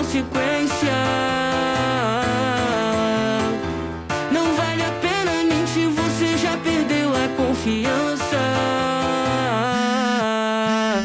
consequência. Não vale a pena mentir, você já perdeu a confiança.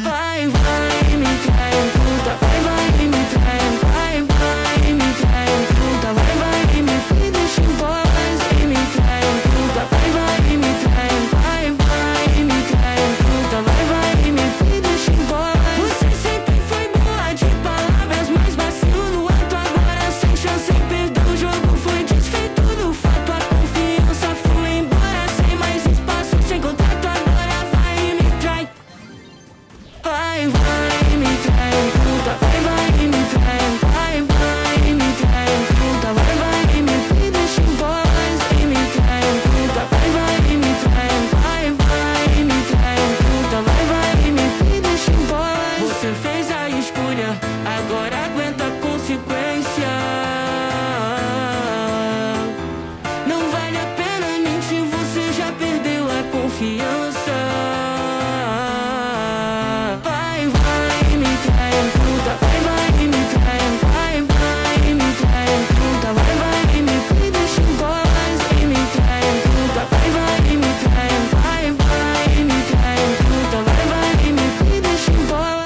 Vai, vai, me trai, puta, vai, vai, me trai, vai, vai, me trai, puta, vai, vai, me deixa em voz, me trai, puta, vai, vai, me trai, vai, vai, me trai, puta, vai, vai, me deixa em voz. Você sempre foi boa de palavras, mas vacilo no ato, agora sem chance, perdeu o jogo, foi desfeito do fato, a confiança foi embora, sem mais espaço, sem contato, agora vai e me trai. Vai, vai, me trai, puta, vai, vai, me trai, vai, vai, me trai, puta, vai, vai, me deixa em voz, me trai, puta, vai, vai, me trai, vai, vai, me trai, puta, vai, vai, me deixa em voz. Você fez a escolha, agora aguenta a consequência. Não vale a pena mentir, você já perdeu a confiança. Vai, vai, me trai, puta, vai, vai, me trai, vai, vai, me trai, puta, vai, vai, me deixa em voz, me trai, puta, vai, vai, me trai, vai, vai, me trai, puta, vai, vai, me deixa em voz.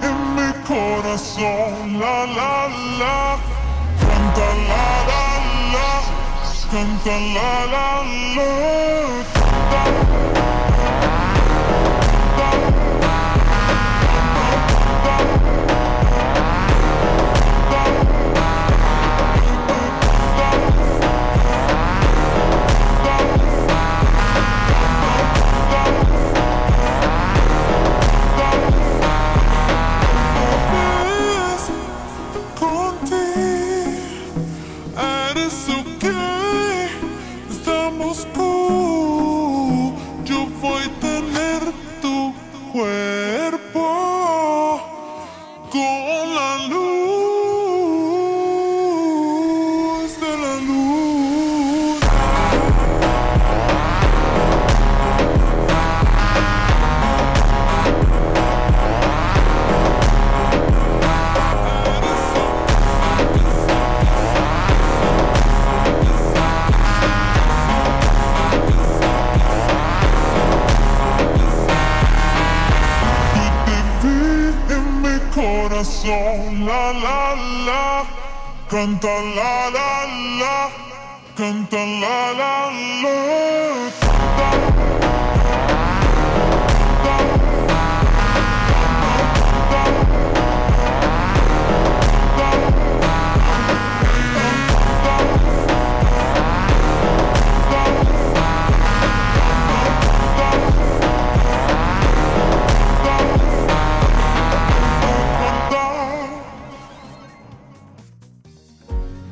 En mi corazón, la la la, canta la la la, canta la la la. Contigo eres o que estamos cool. Yo voy a tener tu cuerpo con la luz de la luna. En mi corazón, la la la, canta la la la, canta la la la.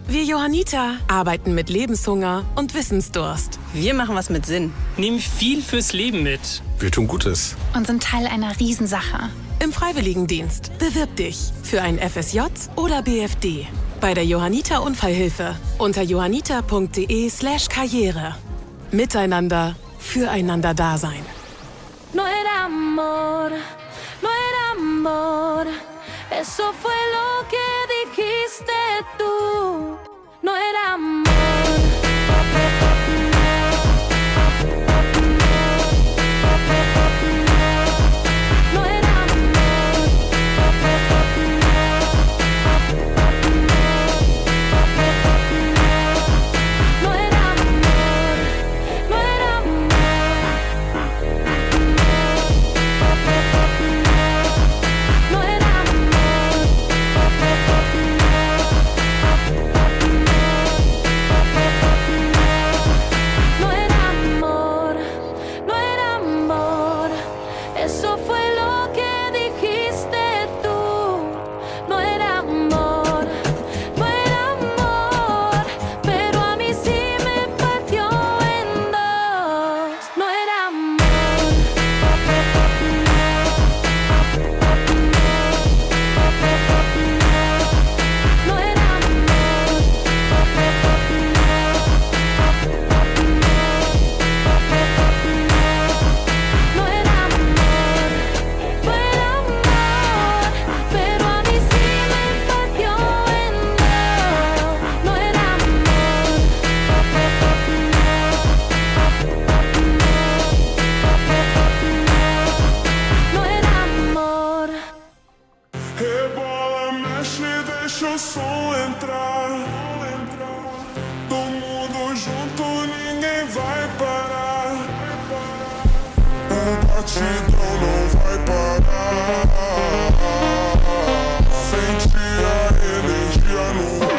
Wir Johanniter arbeiten mit Lebenshunger und Wissensdurst. Wir machen was mit Sinn. Nehmen viel fürs Leben mit. Wir tun Gutes. Und sind Teil einer Riesensache. Im Freiwilligendienst. Bewirb dich für ein FSJ oder BFD. Bei der Johanniter Unfallhilfe unter johanniter.de/karriere. Miteinander, füreinander da sein. No era amor, no era amor. Eso fue lo que dijiste tú. No era amor. No era amor. No era amor. No era amor. No era amor. Rebola, mexe, deixa o som entrar. Todo mundo junto, ninguém vai parar. O batidão não vai parar. Sente a energia no ar.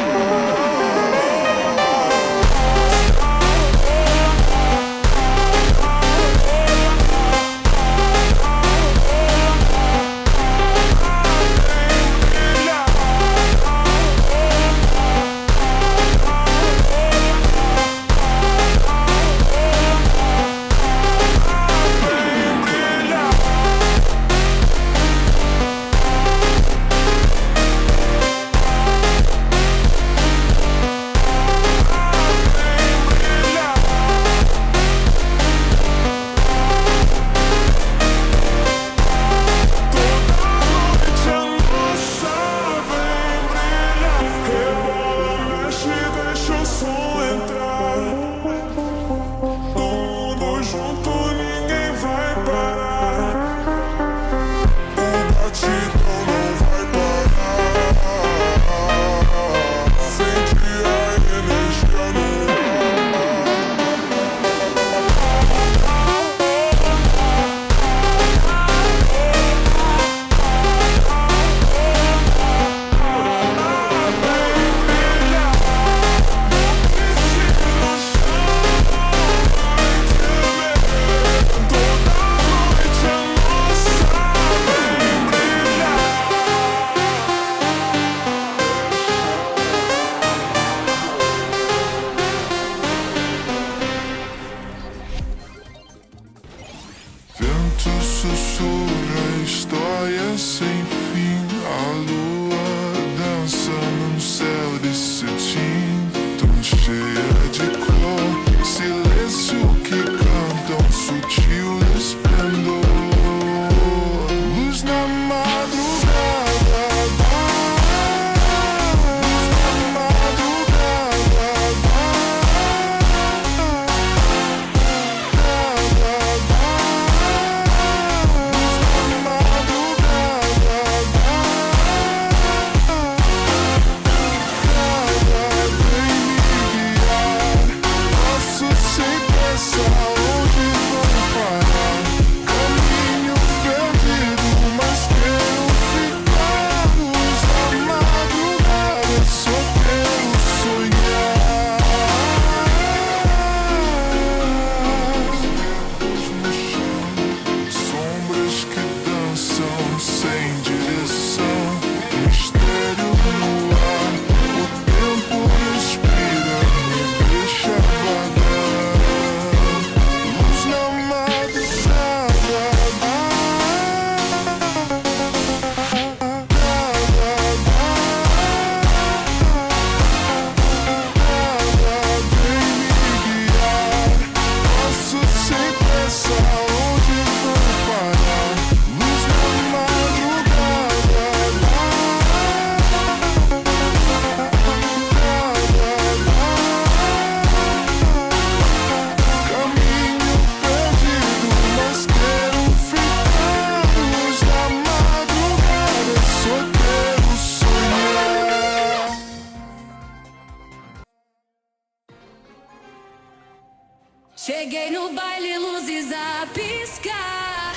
Cheguei no baile, luzes a piscar.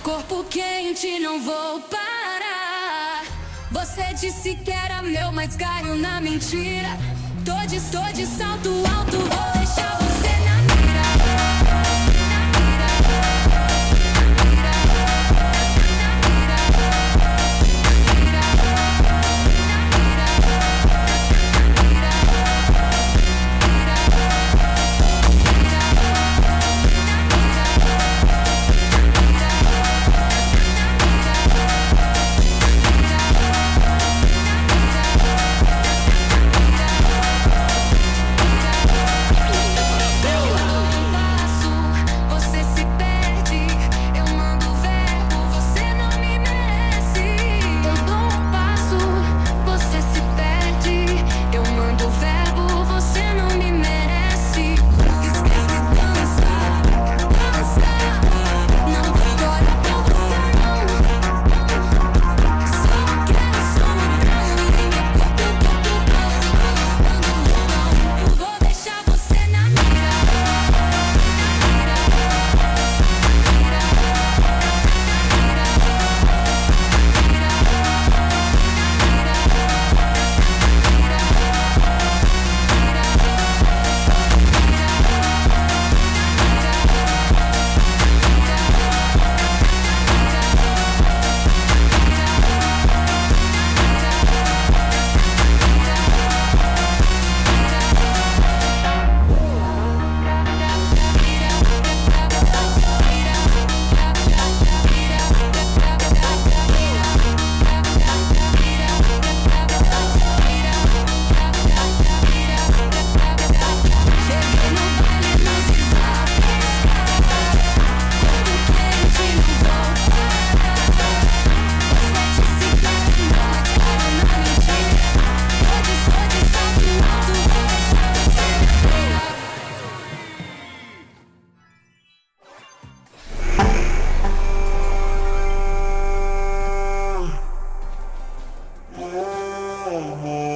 Corpo quente, não vou parar. Você disse que era meu, mas caiu na mentira. Tô de salto alto, vou deixar você na mira. Na mira, na mira, na mira, na mira, na mira, como.